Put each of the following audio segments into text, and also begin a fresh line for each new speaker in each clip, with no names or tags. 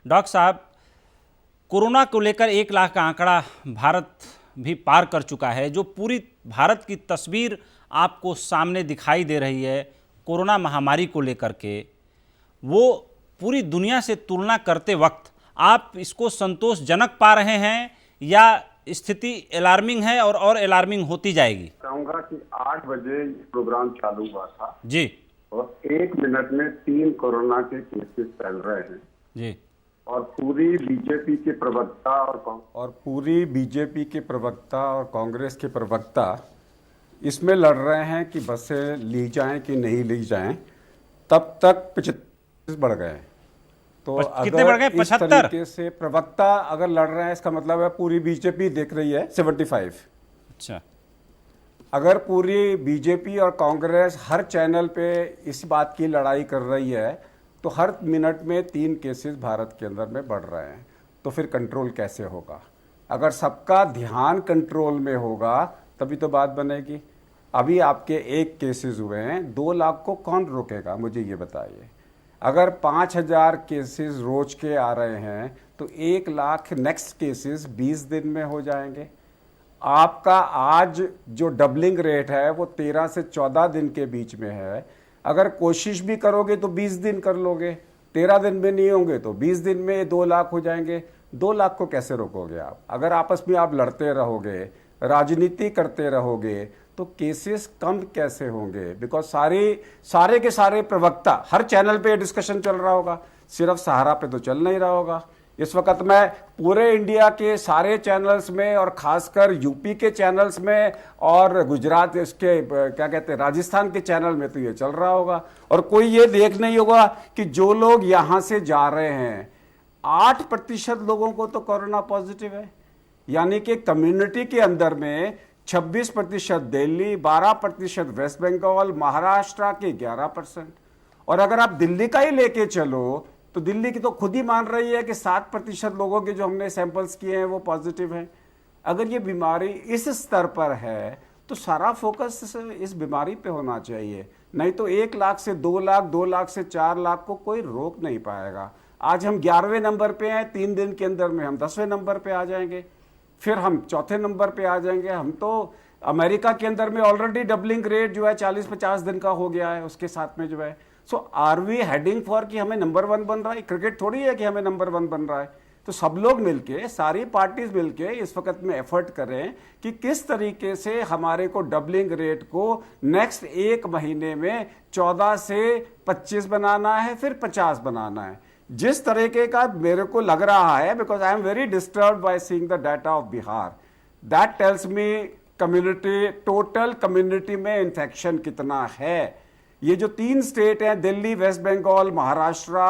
Doctor साहब, corona को लेकर 1 लाख का आंकड़ा भारत भी पार कर चुका है। जो पूरी भारत की तस्वीर आपको सामने दिखाई दे रही है कोरोना महामारी को लेकर के, वो पूरी दुनिया से तुलना करते वक्त आप इसको संतोषजनक पा रहे हैं या स्थिति अलार्मिंग है और अलार्मिंग होती जाएगी?
कहूँगा कि 8 बजे प्रोग्राम चालू हुआ था
जी,
और 1 मिनट में 3 कोरोना के केसेस फैल रहे हैं
जी।
और पूरी बीजेपी के प्रवक्ता और कांग्रेस के प्रवक्ता इसमें लड़ रहे हैं कि बसें ली जाएं कि नहीं ली जाएं। तब तक 75 बढ़ गए। तो
कितने बढ़ गए? 75?
इस तरीके से प्रवक्ता अगर लड़ रहे हैं, इसका मतलब है पूरी बीजेपी देख रही है 75।
अच्छा,
अगर पूरी बीजेपी और कांग्रेस हर चैनल पे इस बात की लड़ाई कर रही है तो हर मिनट में 3 केसेस भारत के अंदर में बढ़ रहे हैं, तो फिर कंट्रोल कैसे होगा? अगर सबका ध्यान कंट्रोल में होगा तभी तो बात बनेगी। अभी आपके 1 केसेस हुए हैं, 2 लाख को कौन रोकेगा? मुझे ये बताइए। अगर 5000 केसेस रोज के आ रहे हैं तो 1 लाख नेक्स्ट केसेस 20 दिन में हो जाएंगे। आपका आज जो डबलिंग रेट है वो 13 से 14 दिन के बीच में है। अगर कोशिश भी करोगे तो 20 दिन कर लोगे, 13 दिन में नहीं होंगे तो 20 दिन में 2 लाख हो जाएंगे। 2 लाख को कैसे रोकोगे आप? अगर आपस में आप लड़ते रहोगे, राजनीति करते रहोगे, तो केसेस कम कैसे होंगे? बिकॉज सारे के सारे प्रवक्ता हर चैनल पे डिस्कशन चल रहा होगा, सिर्फ सहारा पे तो चल नहीं रहा होगा। इस वक्त मैं पूरे इंडिया के सारे चैनल्स में और खासकर यूपी के चैनल्स में और गुजरात इसके क्या कहते हैं राजस्थान के चैनल में तो ये चल रहा होगा, और कोई ये देख नहीं होगा कि जो लोग यहाँ से जा रहे हैं 8% लोगों को तो कोरोना पॉजिटिव है। यानी कि कम्युनिटी के अंदर में 26% दिल्ली, 12% वेस्ट बंगाल, महाराष्ट्र के 11%। और अगर आप दिल्ली का ही लेके चलो तो दिल्ली की तो खुद ही मान रही है कि 7% लोगों के जो हमने सैंपल्स किए हैं वो पॉजिटिव हैं। अगर ये बीमारी इस स्तर पर है तो सारा फोकस इस बीमारी पे होना चाहिए, नहीं तो 1 लाख से 2 लाख, 2 लाख से 4 लाख को कोई रोक नहीं पाएगा। आज हम 11वें नंबर पे हैं, 3 दिन के अंदर में हम 10वें नंबर पे आ जाएंगे, फिर हम 4थे नंबर पे आ जाएंगे। हम तो अमेरिका के अंदर में ऑलरेडी डबलिंग रेट जो है 40-50 दिन का हो गया है, उसके साथ में जो है। सो आर वी हेडिंग फॉर कि हमें नंबर 1 बन रहा है? क्रिकेट थोड़ी है कि हमें नंबर 1 बन रहा है। तो सब लोग मिलके, सारी पार्टीज मिलके इस वक्त में एफर्ट करें कि किस तरीके से हमारे को डबलिंग रेट को नेक्स्ट 1 महीने में 14 से 25 बनाना है, फिर 50 बनाना है। जिस तरीके का मेरे को लग रहा है, because I am very disturbed by seeing the data of Bihar, that tells me community, total community में इन्फेक्शन कितना है। ये जो 3 स्टेट हैं, Delhi, West Bengal, Maharashtra,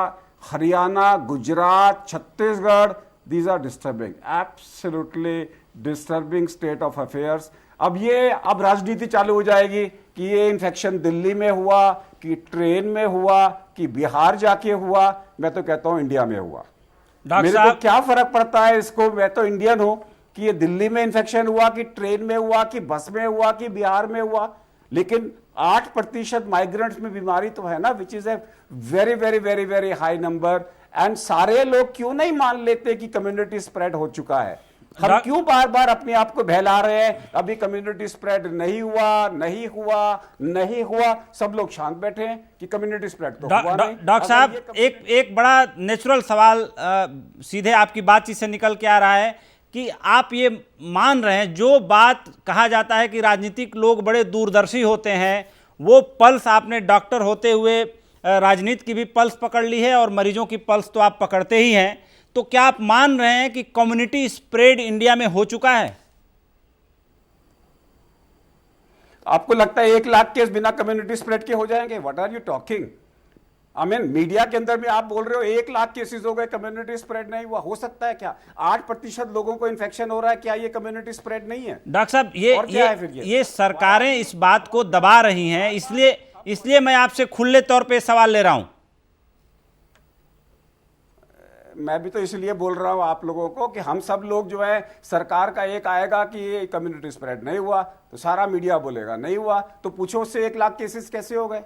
Haryana, Gujarat, Chhattisgarh, these are disturbing, absolutely disturbing state of affairs. अब राजनीति चालू हो जाएगी कि ये इन्फेक्शन दिल्ली में हुआ, कि ट्रेन में हुआ, कि बिहार जाके हुआ। मैं तो कहता हूं इंडिया में हुआ। मेरे को क्या फर्क पड़ता है इसको? मैं तो इंडियन हूं कि ये दिल्ली में इन्फेक्शन हुआ, कि ट्रेन में हुआ, कि बस में हुआ, कि बिहार में हुआ, लेकिन 8% माइग्रेंट्स में बीमारी तो है ना, which is a very very very very high number. And सारे लोग क्यों नहीं मान लेते कि कम्युनिटी स्प्रेड हो चुका है? हम क्यों बार बार अपने आप को बहला रहे हैं अभी कम्युनिटी स्प्रेड नहीं हुआ, नहीं हुआ, नहीं हुआ? सब लोग शांत बैठे हैं कि कम्युनिटी स्प्रेड तो हुआ नहीं।
डॉक्टर साहब, एक बड़ा नेचुरल सवाल सीधे आपकी बातचीत से निकल के आ रहा है कि आप ये मान रहे हैं, जो बात कहा जाता है कि राजनीतिक लोग बड़े दूरदर्शी होते हैं, वो पल्स आपने डॉक्टर होते हुए राजनीति की भी पल्स पकड़ ली है और मरीजों की पल्स तो आप पकड़ते ही हैं। तो क्या आप मान रहे हैं कि कम्युनिटी स्प्रेड इंडिया में हो चुका है?
आपको लगता है 1 लाख केस बिना कम्युनिटी स्प्रेड के हो जाएंगे? What are you talking? I mean media के अंदर में आप बोल रहे हो 1 लाख केसेस हो गए, कम्युनिटी स्प्रेड नहीं हुआ। हो सकता है क्या? 8% लोगों को इन्फेक्शन हो रहा है, क्या ये कम्युनिटी स्प्रेड नहीं है?
डॉक्टर साहब, ये सरकारें इस बात को दबा रही हैं, इसलिए मैं आपसे खुले तौर पे सवाल ले रहा हूं।
मैं भी तो इसलिए बोल रहा हूं आप लोगों को कि हम सब लोग जो है, सरकार का एक आएगा कि ये कम्युनिटी स्प्रेड नहीं हुआ तो सारा मीडिया बोलेगा नहीं हुआ, तो पूछो उससे 1 लाख केसेस कैसे हो गए?